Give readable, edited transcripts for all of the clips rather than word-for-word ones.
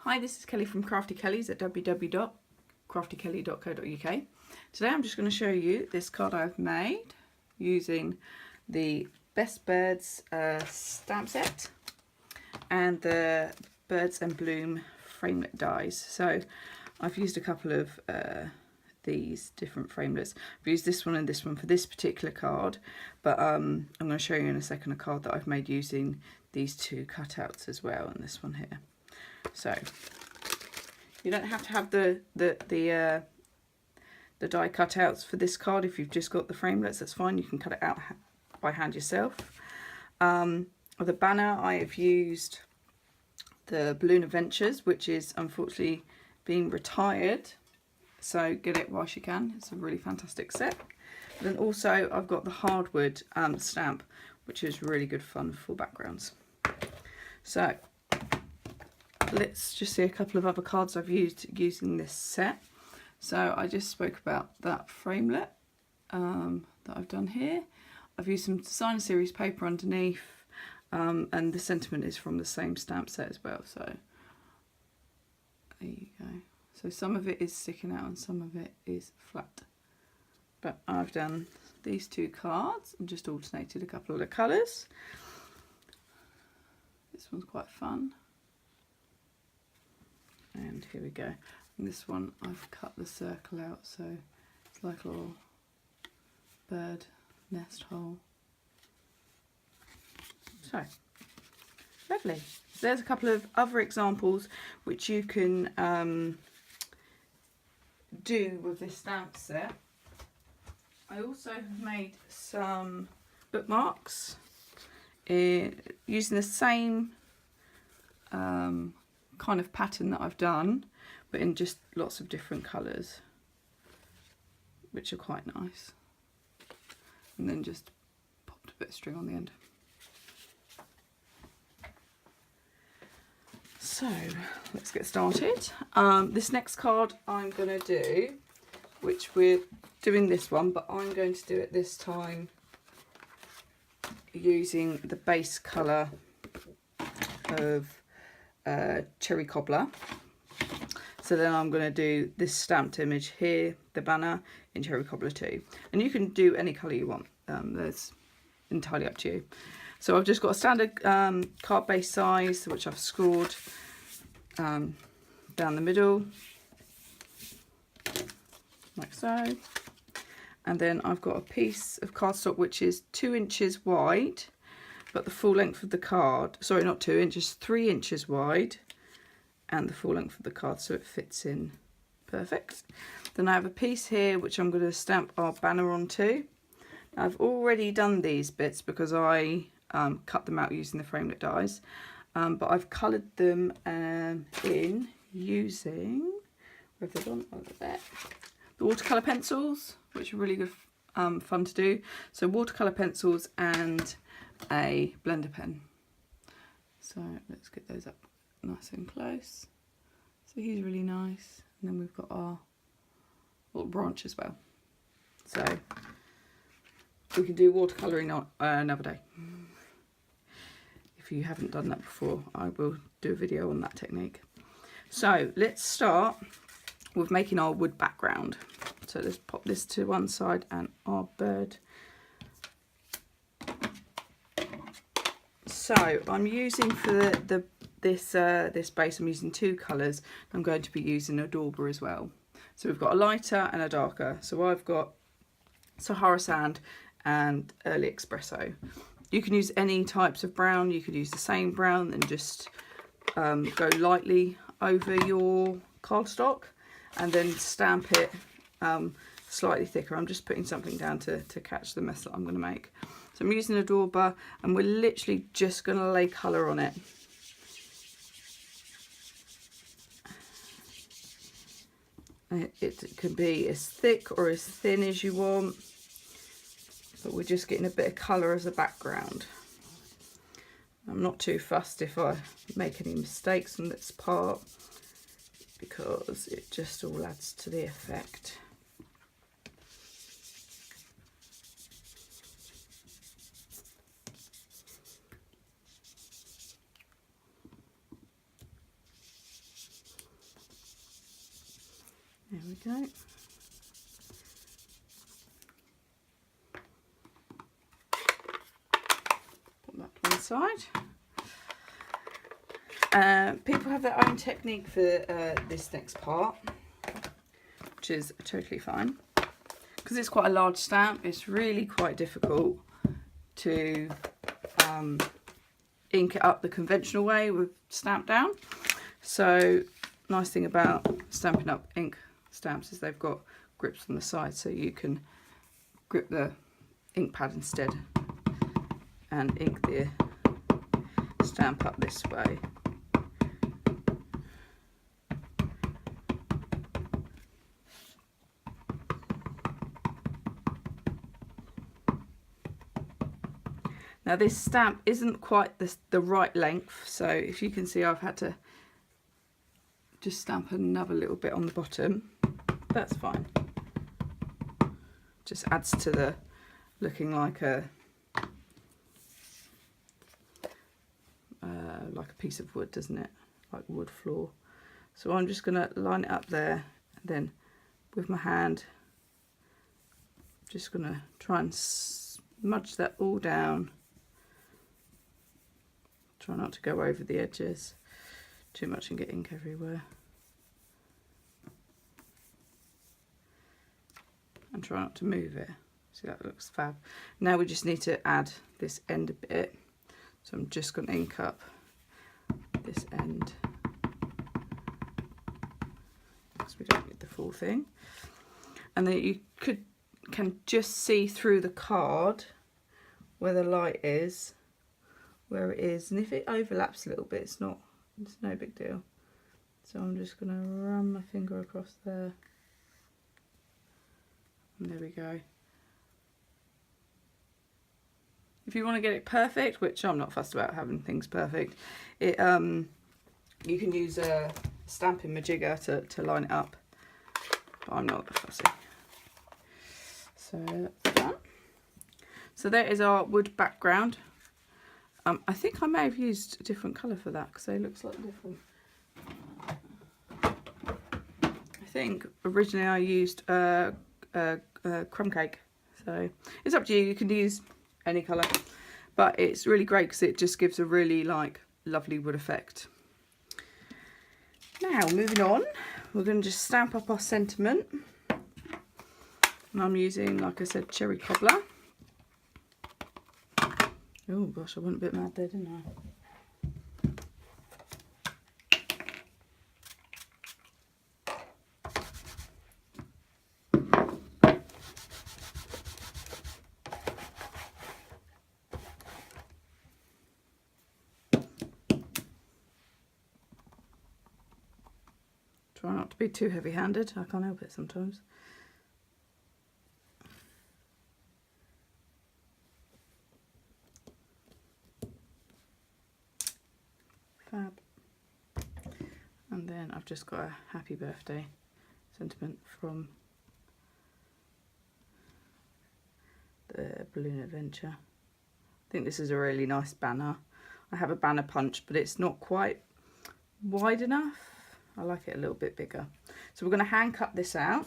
Hi, this is Kelly from Crafty Kellys at www.craftykelly.co.uk. Today I'm just going to show you this card I've made using the Best Birds stamp set and the Birds and Bloom framelit dies. So I've used a couple of these different framelits. I've used this one and this one for this particular card, but I'm going to show you in a second a card that I've made using these two cutouts as well, and this one here. So you don't have to have the die cutouts for this card. If you've just got the framelits, that's fine. You can cut it out by hand yourself. The banner, I have used the Balloon Adventures, which is unfortunately being retired. So get it whilst you can. It's a really fantastic set. But then also I've got the hardwood stamp, which is really good fun for backgrounds. So let's just see a couple of other cards I've used using this set. So I just spoke about that framelit that I've done here. I've used some design series paper underneath, and the sentiment is from the same stamp set as well. So there you go. So some of it is sticking out and some of it is flat. But I've done these two cards and just alternated a couple of the colours. This one's quite fun. And here we go. And this one I've cut the circle out, so it's like a little bird nest hole. So lovely. So there's a couple of other examples which you can do with this stamp set. I also have made some bookmarks using the same kind of pattern that I've done, but in just lots of different colours, which are quite nice. And then just popped a bit of string on the end. So let's get started. This next card I'm going to do, which we're doing this one, but I'm going to do it this time using the base colour of Cherry Cobbler. So then I'm going to do this stamped image here, the banner, in Cherry Cobbler too. And you can do any colour you want. That's entirely up to you. So I've just got a standard card base size, which I've scored down the middle, like so. And then I've got a piece of cardstock which is 2 inches wide, but the full length of the card, sorry, not 2 inches, 3 inches wide, and the full length of the card, so it fits in perfect. Then I have a piece here which I'm going to stamp our banner onto. Now, I've already done these bits because I cut them out using the framelit dies, but I've coloured them in using, where have they gone? Oh, they're there. The watercolour pencils, which are really good fun to do. So watercolour pencils and a blender pen. So let's get those up nice and close. So he's really nice, and then we've got our little branch as well. So we can do watercolouring on another day. If you haven't done that before, I will do a video on that technique. So let's start with making our wood background. So let's pop this to one side and our bird. So I'm using for this base, I'm using 2 colours. I'm going to be using a dauber as well. So we've got a lighter and a darker. So I've got Sahara Sand and Early Espresso. You can use any types of brown. You could use the same brown and just go lightly over your cardstock and then stamp it slightly thicker. I'm just putting something down to catch the mess that I'm going to make. So I'm using a dauber, and we're literally just going to lay colour on it. It can be as thick or as thin as you want, but we're just getting a bit of colour as a background. I'm not too fussed if I make any mistakes on this part, because it just all adds to the effect. There we go. Put that to one side. People have their own technique for this next part, which is totally fine. Because it's quite a large stamp, it's really quite difficult to ink it up the conventional way with Stamp Down. So, nice thing about Stampin' Up ink stamps is they've got grips on the side, so you can grip the ink pad instead and ink the stamp up this way. Now this stamp isn't quite the right length, so if you can see I've had to just stamp another little bit on the bottom. That's fine. Just adds to the looking like a piece of wood, doesn't it? Like wood floor. So I'm just going to line it up there, and then with my hand just going to try and smudge that all down. Try not to go over the edges too much and get ink everywhere. And try not to move it. See, that looks fab. Now we just need to add this end a bit. So I'm just going to ink up this end, because we don't need the full thing. And then you can just see through the card where the light is, where it is, and if it overlaps a little bit, it's no big deal. So I'm just going to run my finger across there, and there we go. If you want to get it perfect, which I'm not fussed about having things perfect, you can use a stamping majigger to line it up, but I'm not fussy. So that's that. So there is our wood background. I think I may have used a different colour for that because they look slightly different. I think originally I used crumb cake. So it's up to you. You can use any colour, but it's really great because it just gives a really lovely wood effect. Now moving on, we're going to just stamp up our sentiment, and I'm using, like I said, cherry cobbler. Oh gosh, I went a bit mad there, didn't I? Try not to be too heavy-handed, I can't help it sometimes. Fab. And then I've just got a happy birthday sentiment from the Balloon Adventure. I think this is a really nice banner. I have a banner punch, but it's not quite wide enough. I like it a little bit bigger. So we're going to hand cut this out.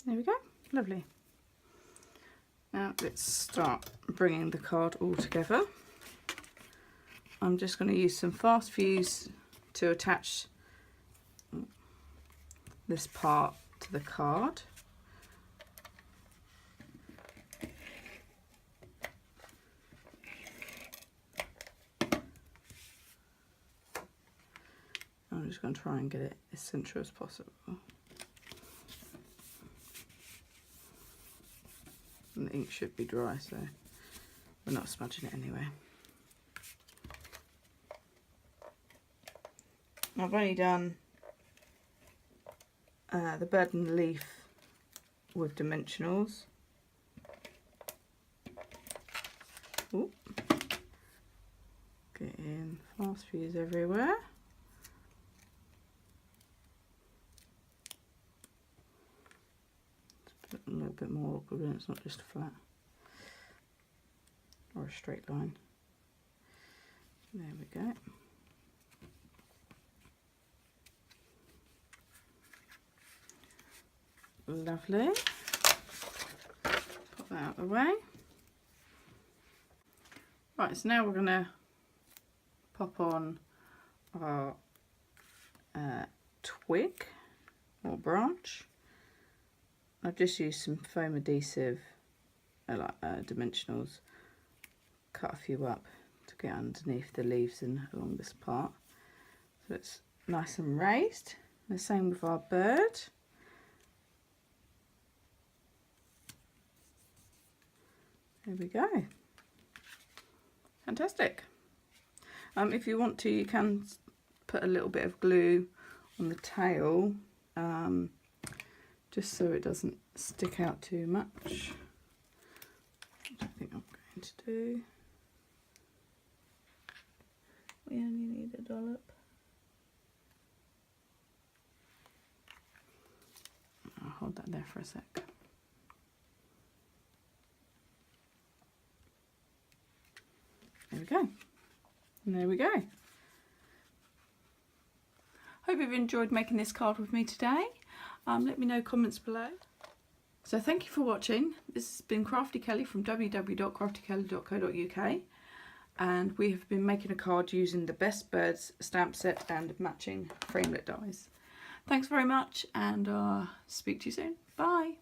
There we go, lovely. Now let's start bringing the card all together. I'm just going to use some fast fuse to attach this part to the card. I'm just going to try and get it as central as possible. And the ink should be dry, so we're not smudging it anyway. I've only done the bird and the leaf with dimensionals. Ooh. Getting fast fuse everywhere. Let's put a little bit more glue, it's not just flat or a straight line. There we go. Lovely. Put that out of the way. Right, so now we're going to pop on our twig or branch. I've just used some foam adhesive, dimensionals, cut a few up to get underneath the leaves and along this part. So it's nice and raised. The same with our bird. There we go. Fantastic. If you want to, you can put a little bit of glue on the tail, just so it doesn't stick out too much. Which I think I'm going to do. We only need a dollop. I'll hold that there for a sec. There we go. And there we go. Hope you've enjoyed making this card with me today. Let me know comments below. So thank you for watching. This has been Crafty Kelly from www.craftykelly.co.uk, and we have been making a card using the Best Birds stamp set and matching framelit dies. Thanks very much, and speak to you soon. Bye.